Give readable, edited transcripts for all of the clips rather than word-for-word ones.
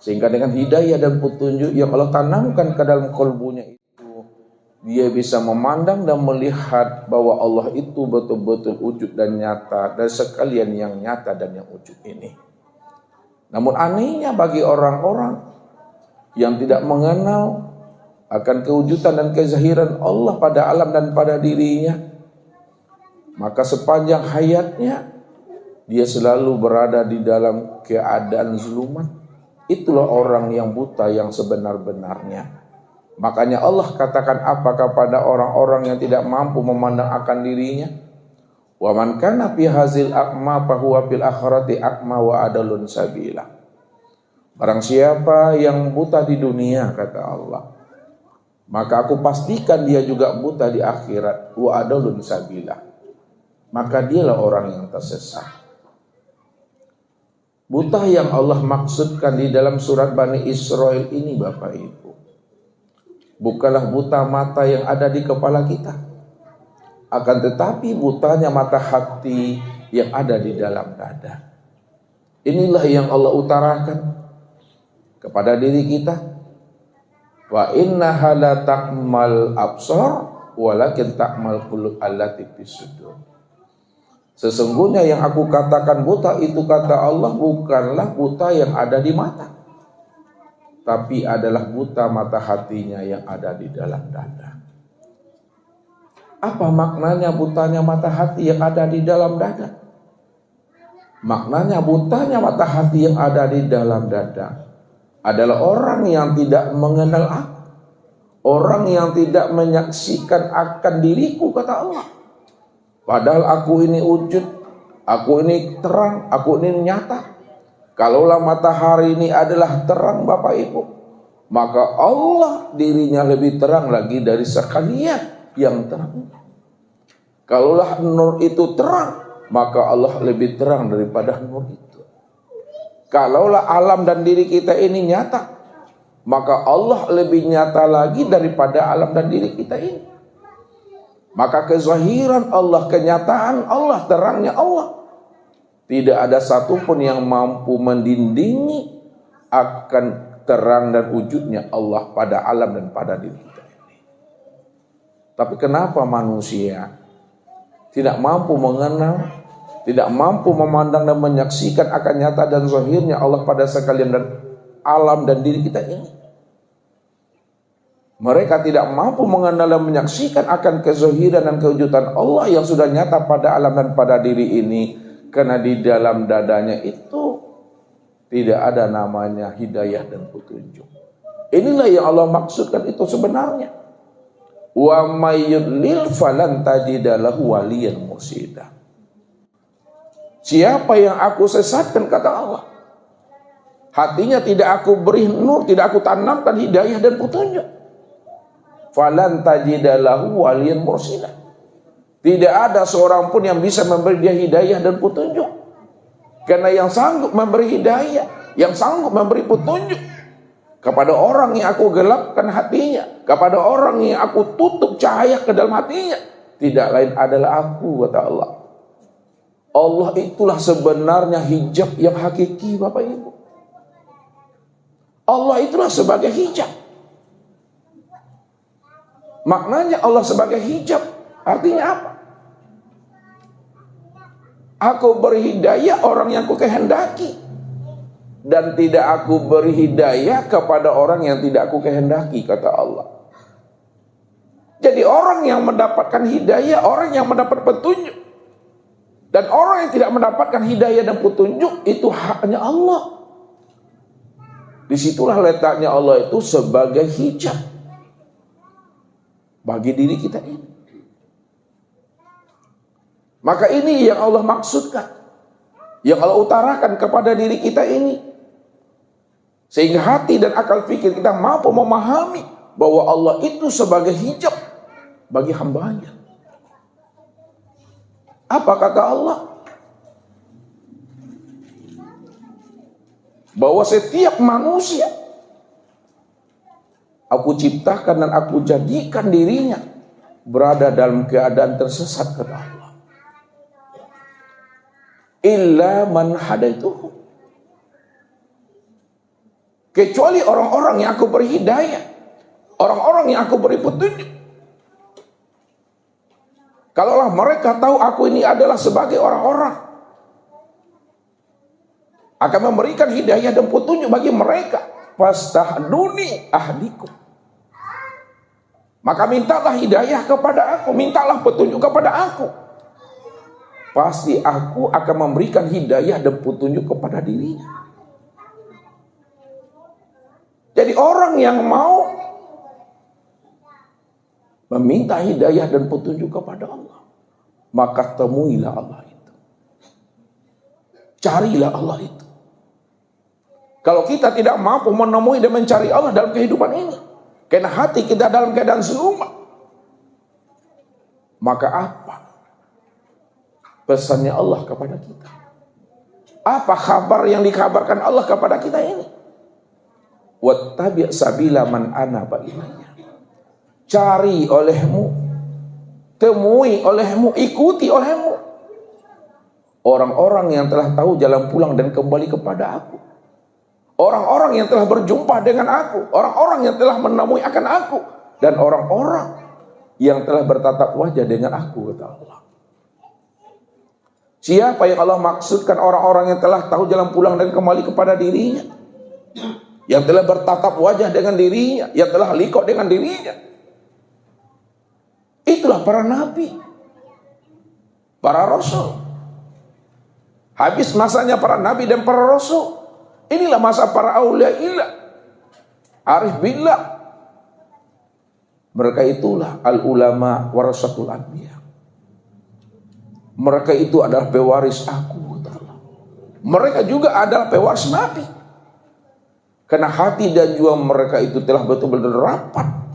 Sehingga dengan hidayah dan petunjuk yang Allah tanamkan ke dalam kalbunya itu, dia bisa memandang dan melihat bahwa Allah itu betul-betul wujud dan nyata, dan sekalian yang nyata dan yang wujud ini. Namun anehnya bagi orang-orang yang tidak mengenal akan kewujudan dan kezahiran Allah pada alam dan pada dirinya, maka sepanjang hayatnya dia selalu berada di dalam keadaan zulumat. Itulah orang yang buta yang sebenar-benarnya. Makanya Allah katakan apa kepada orang-orang yang tidak mampu memandang akan dirinya? Wa man kana fi hazil a'ma fa huwa fil akhirati a'ma wa adalun sabila. Barang siapa yang buta di dunia, kata Allah, maka aku pastikan dia juga buta di akhirat, wa adalun sabila. Maka dialah orang yang tersesat. Buta yang Allah maksudkan di dalam surat Bani Israel ini, Bapak Ibu, bukanlah buta mata yang ada di kepala kita, akan tetapi butanya mata hati yang ada di dalam dada. Inilah yang Allah utarakan kepada diri kita. Wa innaha la ta'mal absar walakin ta'mal qulub allati fis sudur. Sesungguhnya yang aku katakan buta itu, kata Allah, bukanlah buta yang ada di mata, tapi adalah buta mata hatinya yang ada di dalam dada. Apa maknanya butanya mata hati yang ada di dalam dada? Maknanya butanya mata hati yang ada di dalam dada adalah orang yang tidak mengenal aku, orang yang tidak menyaksikan akan diriku, kata Allah. Padahal aku ini wujud, aku ini terang, aku ini nyata. Kalaulah matahari ini adalah terang, Bapak Ibu, maka Allah dirinya lebih terang lagi dari sekalian yang terang. Kalaulah nur itu terang, maka Allah lebih terang daripada nur itu. Kalaulah alam dan diri kita ini nyata, maka Allah lebih nyata lagi daripada alam dan diri kita ini. Maka kezahiran Allah, kenyataan Allah, terangnya Allah, tidak ada satupun yang mampu mendindingi akan terang dan wujudnya Allah pada alam dan pada diri kita ini. Tapi kenapa manusia tidak mampu mengenal, tidak mampu memandang dan menyaksikan akan nyata dan zahirnya Allah pada sekalian dan alam dan diri kita ini? Mereka tidak mampu mengenal dan menyaksikan akan kezahiran dan kewujudan Allah yang sudah nyata pada alam dan pada diri ini, karena di dalam dadanya itu tidak ada namanya hidayah dan petunjuk. Inilah yang Allah maksudkan itu sebenarnya. Wa may yudlil falan tajida lahu waliyan mursida. Siapa yang aku sesatkan, kata Allah, hatinya tidak aku beri nur, tidak aku tanamkan hidayah dan petunjuk, falan tajida lahu waliyan mursida. Tidak ada seorang pun yang bisa memberi dia hidayah dan petunjuk. Karena yang sanggup memberi hidayah, yang sanggup memberi petunjuk kepada orang yang aku gelapkan hatinya, kepada orang yang aku tutup cahaya ke dalam hatinya, tidak lain adalah aku, kata Allah. Allah itulah sebenarnya hijab yang hakiki, Bapak Ibu. Allah itulah sebagai hijab. Maknanya Allah sebagai hijab artinya apa? Aku beri hidayah orang yang aku kehendaki, dan tidak aku beri hidayah kepada orang yang tidak aku kehendaki, kata Allah. Jadi orang yang mendapatkan hidayah, orang yang mendapat petunjuk, dan orang yang tidak mendapatkan hidayah dan petunjuk, itu haknya Allah. Disitulah letaknya Allah itu sebagai hijab bagi diri kita ini. Maka ini yang Allah maksudkan, yang Allah utarakan kepada diri kita ini, sehingga hati dan akal fikir kita mampu memahami bahwa Allah itu sebagai hijab bagi hambanya. Apa kata Allah? Bahwa setiap manusia aku ciptakan dan aku jadikan dirinya berada dalam keadaan tersesat, kata Allah. Illa man hadaituhu. kecuali orang-orang yang aku beri hidayah, orang-orang yang aku beri petunjuk. Kalaulah mereka tahu aku ini adalah sebagai orang-orang, akan memberikan hidayah dan petunjuk bagi mereka. Fastahduni ahdikum. Maka mintalah hidayah kepada aku, mintalah petunjuk kepada aku. Pasti aku akan memberikan hidayah dan petunjuk kepada dirinya. Jadi orang yang mau meminta hidayah dan petunjuk kepada Allah, maka temuilah Allah itu. Carilah Allah itu. Kalau kita tidak mampu menemui dan mencari Allah dalam kehidupan ini, karena hati kita dalam keadaan selumat, maka apa pesannya Allah kepada kita? Apa kabar yang dikabarkan Allah kepada kita ini? Wattabi' sabila man anaba ilayya. Cari olehmu, temui olehmu, ikuti olehmu orang-orang yang telah tahu jalan pulang dan kembali kepada aku. Orang-orang yang telah berjumpa dengan aku, orang-orang yang telah menemui akan aku, dan orang-orang yang telah bertatap wajah dengan aku, kata Allah. Siapa yang Allah maksudkan orang-orang yang telah tahu jalan pulang dan kembali kepada dirinya, yang telah bertatap wajah dengan dirinya, yang telah liqo dengan dirinya? Itulah para nabi, para rasul. Habis masanya para nabi dan para rasul, inilah masa para auliaillah, arif billah. Mereka itulah al-ulama warasatul anbiya. Mereka itu adalah pewaris aku, kata Allah. Mereka juga adalah pewaris nabi. Karena hati dan jiwa mereka itu telah betul-betul rapat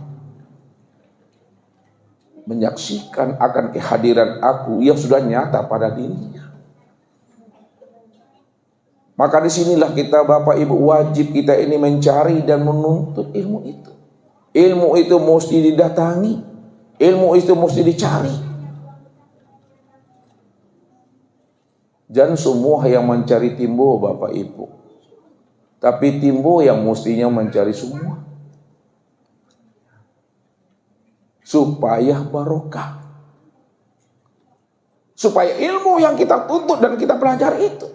menyaksikan akan kehadiran aku yang sudah nyata pada dirinya. Maka disinilah kita Bapak Ibu wajib kita ini mencari dan menuntut ilmu itu. Ilmu itu mesti didatangi, ilmu itu mesti dicari. Jangan semua yang mencari timbo Bapak Ibu, tapi timbo yang mestinya mencari semua, supaya barokah, supaya ilmu yang kita tuntut dan kita pelajari itu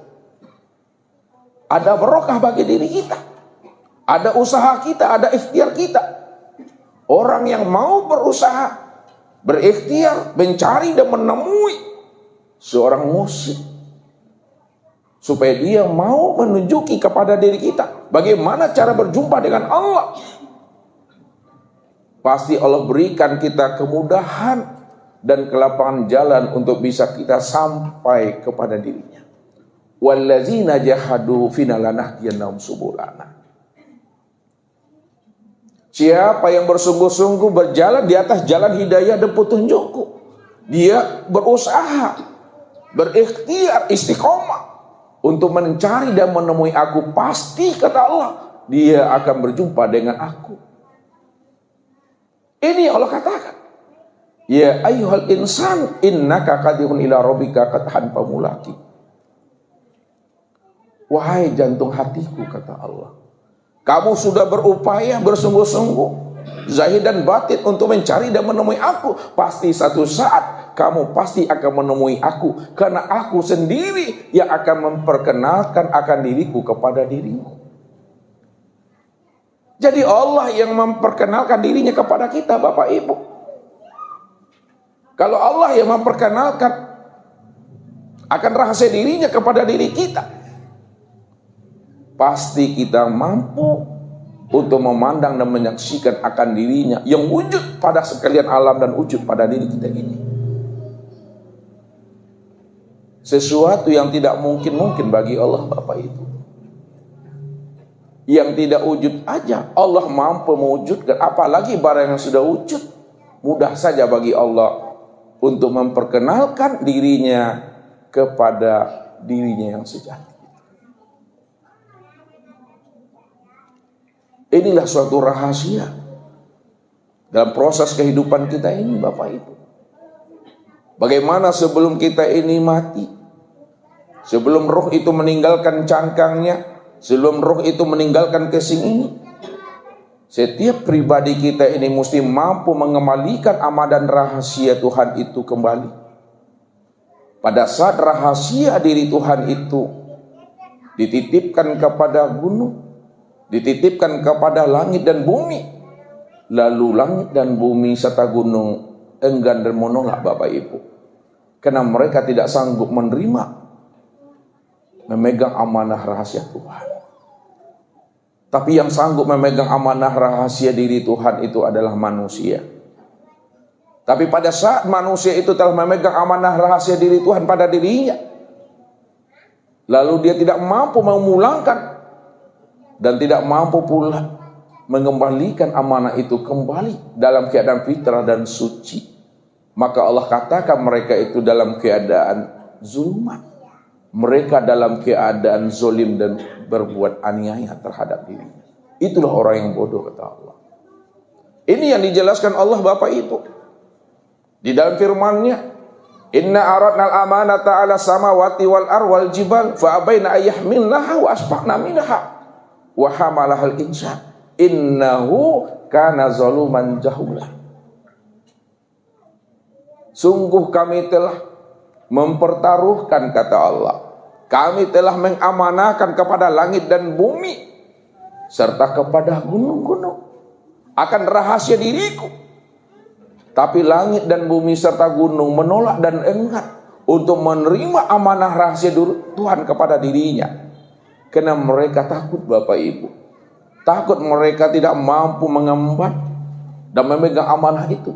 ada barokah bagi diri kita, ada usaha kita, ada ikhtiar kita. Orang yang mau berusaha, berikhtiar, mencari dan menemui seorang musik, supaya dia mau menunjuki kepada diri kita bagaimana cara berjumpa dengan Allah, pasti Allah berikan kita kemudahan dan kelapangan jalan untuk bisa kita sampai kepada dirinya. Wallazina jahadu fina lanahdiyannahum subulana. Siapa yang bersungguh-sungguh berjalan di atas jalan hidayah dan petunjukku, dia berusaha, berikhtiar, istiqomah untuk mencari dan menemui aku, pasti kata Allah dia akan berjumpa dengan aku. Ini Allah katakan, ya ayyuhal insan innaka kadihun ila rabbika qadhan pamulaki. Wahai jantung hatiku, kata Allah, kamu sudah berupaya bersungguh-sungguh zahir dan batin untuk mencari dan menemui aku. Pasti satu saat kamu pasti akan menemui aku, karena aku sendiri yang akan memperkenalkan akan diriku kepada dirimu. Jadi Allah yang memperkenalkan dirinya kepada kita Bapak Ibu. Kalau Allah yang memperkenalkan akan rahasia dirinya kepada diri kita, pasti kita mampu untuk memandang dan menyaksikan akan dirinya yang wujud pada sekalian alam dan wujud pada diri kita ini. Sesuatu yang tidak mungkin bagi Allah Bapak Ibu. Yang tidak wujud aja Allah mampu mewujudkan, apalagi barang yang sudah wujud. Mudah saja bagi Allah untuk memperkenalkan dirinya kepada dirinya yang sejati. Inilah suatu rahasia dalam proses kehidupan kita ini Bapak Ibu. Bagaimana sebelum kita ini mati, sebelum roh itu meninggalkan cangkangnya, sebelum roh itu meninggalkan casing ini, setiap pribadi kita ini mesti mampu mengembalikan amanah dan rahasia Tuhan itu kembali. Pada saat rahasia diri Tuhan itu dititipkan kepada gunung, dititipkan kepada langit dan bumi, lalu langit dan bumi serta gunung enggan dan menolak Bapak Ibu, karena mereka tidak sanggup menerima, memegang amanah rahasia Tuhan. Tapi yang sanggup memegang amanah rahasia diri Tuhan itu adalah manusia. Tapi pada saat manusia itu telah memegang amanah rahasia diri Tuhan pada dirinya, lalu dia tidak mampu memulangkan dan tidak mampu pula mengembalikan amanah itu kembali dalam keadaan fitrah dan suci, maka Allah katakan mereka itu dalam keadaan zulmat. Mereka dalam keadaan zolim dan berbuat aniaya terhadap dirinya. Itulah orang yang bodoh, kata Allah. Ini yang dijelaskan Allah Bapak Ibu di dalam firman-Nya, inna aradna al-amanata 'ala samawati wal ar wal jibal fa abaina ayyahmilnaha wa asfaqna minha wa hamalahal insan innahu kana zaluman jahula. Sungguh kami telah mempertaruhkan, kata Allah, kami telah mengamanahkan kepada langit dan bumi serta kepada gunung-gunung akan rahasia diriku. Tapi langit dan bumi serta gunung menolak dan enggan untuk menerima amanah rahasia Tuhan kepada dirinya, karena mereka takut Bapak Ibu. Takut mereka tidak mampu mengemban dan memegang amanah itu.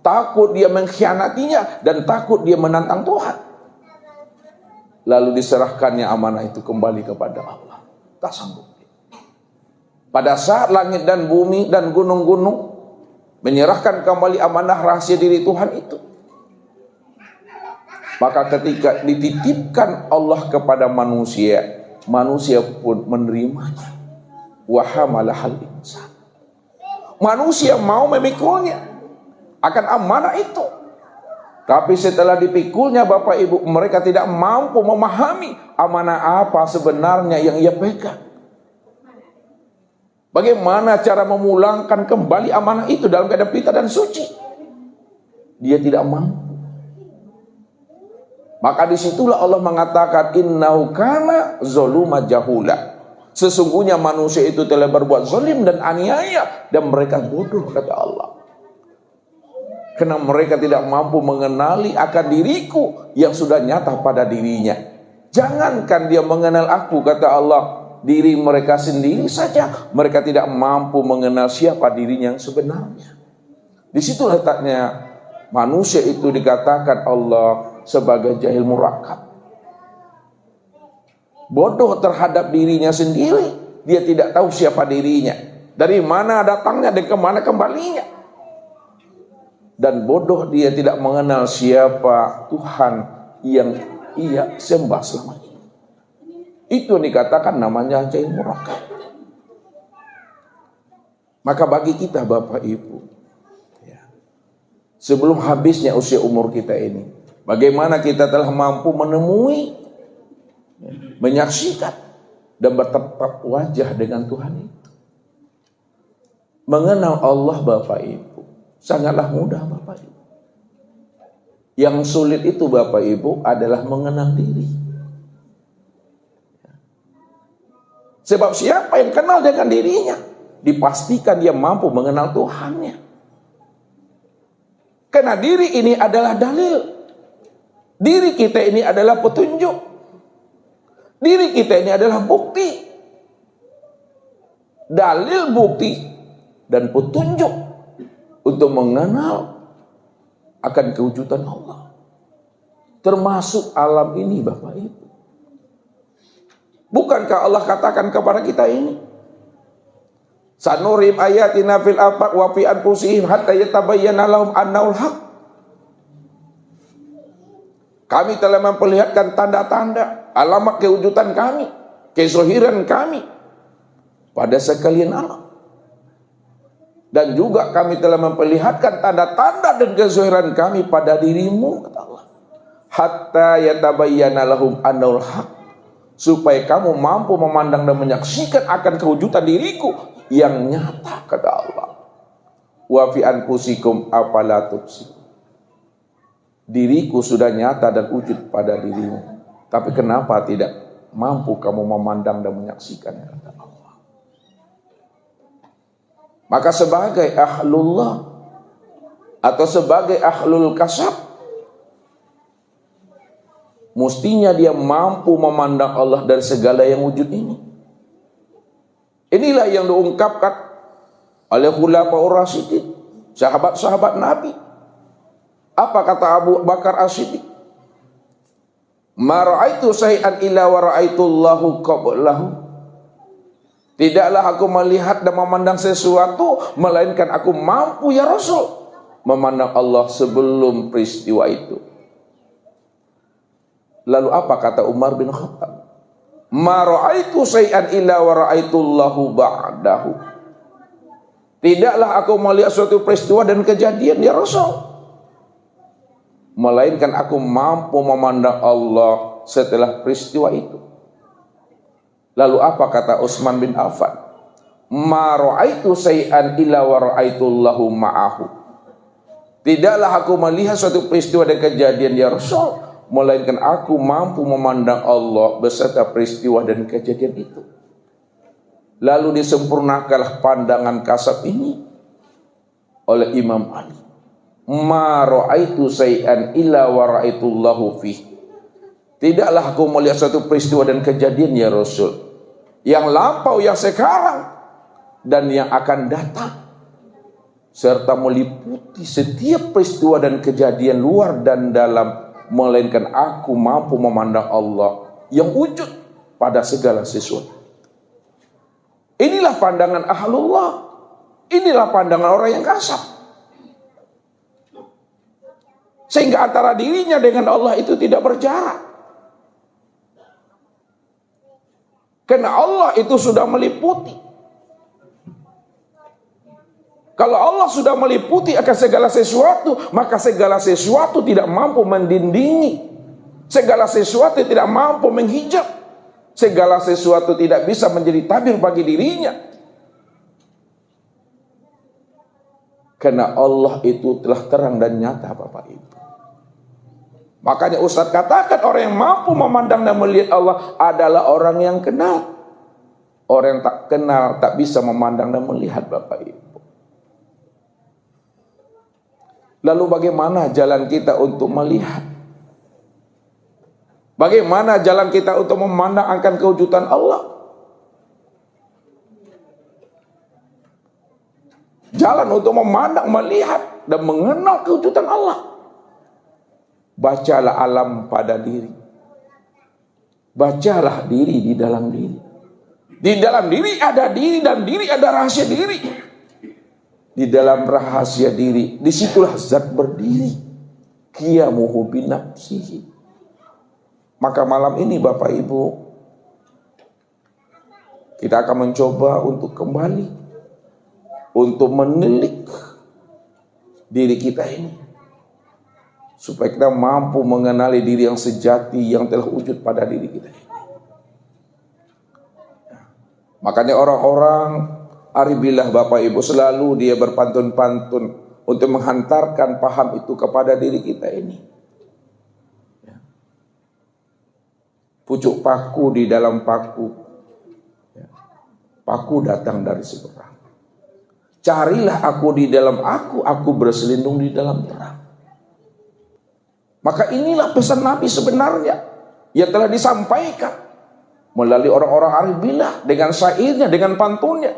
Takut dia mengkhianatinya dan takut dia menantang Tuhan. Lalu diserahkannya amanah itu kembali kepada Allah. Tak sanggup. Pada saat langit dan bumi dan gunung-gunung menyerahkan kembali amanah rahasia diri Tuhan itu, maka ketika dititipkan Allah kepada manusia, manusia pun menerimanya. Wa hamalahal insan. Manusia mau memikulnya akan amanah itu. Tapi setelah dipikulnya Bapak Ibu, mereka tidak mampu memahami amanah apa sebenarnya yang ia pegang. Bagaimana cara memulangkan kembali amanah itu dalam keadaan fitrah dan suci? Dia tidak mampu. Maka disitulah Allah mengatakan innahu kana zaluma jahula. Sesungguhnya manusia itu telah berbuat zalim dan aniaya dan mereka bodoh, kata Allah. Karena mereka tidak mampu mengenali akan diriku yang sudah nyata pada dirinya. Jangankan dia mengenal aku, kata Allah, diri mereka sendiri saja mereka tidak mampu mengenal siapa dirinya yang sebenarnya. Di situ letaknya manusia itu dikatakan Allah sebagai jahil murakkab. Bodoh terhadap dirinya sendiri. Dia tidak tahu siapa dirinya, dari mana datangnya dan kemana kembalinya. Dan bodoh dia tidak mengenal siapa Tuhan yang ia sembah selama ini. Itu dikatakan namanya jahil murakkab. Maka bagi kita Bapak Ibu, sebelum habisnya usia umur kita ini, bagaimana kita telah mampu menemui, menyaksikan dan bertatap wajah dengan Tuhan itu. Mengenal Allah Bapak Ibu sangatlah mudah Bapak Ibu. Yang sulit itu Bapak Ibu adalah mengenal diri. Sebab siapa yang kenal dengan dirinya, dipastikan dia mampu mengenal Tuhannya. Karena diri ini adalah dalil. Diri kita ini adalah petunjuk. Diri kita ini adalah bukti. Dalil, bukti, dan petunjuk untuk mengenal akan kewujudan Allah. Termasuk alam ini Bapak Ibu. Bukankah Allah katakan kepada kita ini? Sanurim ayatina fil afaq wa fi anfusihim hatta yatabayyana lahum annahul haq. Kami telah memperlihatkan tanda-tanda, alamat kewujudan kami, kezohiran kami pada sekalian alam. Dan juga kami telah memperlihatkan tanda-tanda dan kezohiran kami pada dirimu, kata Allah. Hatta yatabayyana lahum annahul haq. supaya kamu mampu memandang dan menyaksikan akan kewujudan diriku yang nyata, kata Allah. Wa fi anfusikum afala tubsirun. Diriku sudah nyata dan wujud pada dirimu, tapi kenapa tidak mampu kamu memandang dan menyaksikannya, kata Allah. Maka sebagai ahlullah atau sebagai ahlul kasab, mestinya dia mampu memandang Allah dari segala yang wujud ini. Inilah yang diungkapkan oleh khulafaur rasyidin, sahabat-sahabat Nabi. Apa kata Abu Bakar As-Siddiq? Ma ra'aitu syai'an illa wa ra'aitullahu qablahu. Tidaklah aku melihat dan memandang sesuatu melainkan aku mampu, ya Rasul, memandang Allah sebelum peristiwa itu. Lalu apa kata Umar bin Khattab? Ma ra'aitu syai'an illa wa ra'aitullahu ba'dahu. Tidaklah aku melihat suatu peristiwa dan kejadian, ya Rasul, melainkan aku mampu memandang Allah setelah peristiwa itu. Lalu apa kata Utsman bin Affan? Ma ra'aitu syai'an illa wa ra'aitullahu ma'ahu. Tidaklah aku melihat suatu peristiwa dan kejadian, ya Rasul, melainkan aku mampu memandang Allah beserta peristiwa dan kejadian itu. Lalu disempurnakanlah pandangan kasab ini oleh Imam Ali. Ma ra'aitu syai'an illa wa ra'aitullahu fih. Tidaklah aku melihat satu peristiwa dan kejadian, ya Rasul, yang lampau, yang sekarang, dan yang akan datang, serta meliputi setiap peristiwa dan kejadian luar dan dalam, melainkan aku mampu memandang Allah yang wujud pada segala sesuatu. Inilah pandangan ahlullah. Inilah pandangan orang yang kasab. Sehingga antara dirinya dengan Allah itu tidak berjarak. Karena Allah itu sudah meliputi. Kalau Allah sudah meliputi akan segala sesuatu, maka segala sesuatu tidak mampu mendindingi. Segala sesuatu tidak mampu menghijab. Segala sesuatu tidak bisa menjadi tabir bagi dirinya. Karena Allah itu telah terang dan nyata, Bapak Ibu. Makanya Ustaz katakan orang yang mampu memandang dan melihat Allah adalah orang yang kenal. Orang yang tak kenal tak bisa memandang dan melihat, Bapak Ibu. Lalu bagaimana jalan kita untuk melihat? Bagaimana jalan kita untuk memandang akan kewujudan Allah? Jalan untuk memandang, melihat, dan mengenal kewujudan Allah. Bacalah alam pada diri. Bacalah diri di dalam diri. Di dalam diri ada diri, dan diri ada rahasia diri. Di dalam rahasia diri, disitulah zat berdiri. Qiyamuhu binafsihi. Maka malam ini Bapak Ibu, kita akan mencoba untuk kembali, untuk menilik diri kita ini, supaya kita mampu mengenali diri yang sejati yang telah wujud pada diri kita ini. Makanya orang-orang aribillah Bapak Ibu selalu dia berpantun-pantun untuk menghantarkan paham itu kepada diri kita ini. Pucuk paku di dalam paku. Paku datang dari seberang. Carilah aku di dalam aku berselindung di dalam terang. Maka inilah pesan Nabi sebenarnya yang telah disampaikan melalui orang-orang aribillah dengan syairnya, dengan pantunnya.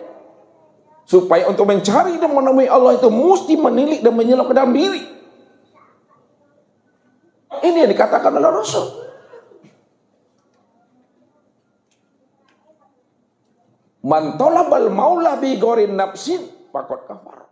Supaya untuk mencari dan menemui Allah itu mesti menilik dan menyelok ke dalam diri. Ini yang dikatakan oleh Rasul. Man talabal maula bi ghairi nafsin faqad kafar.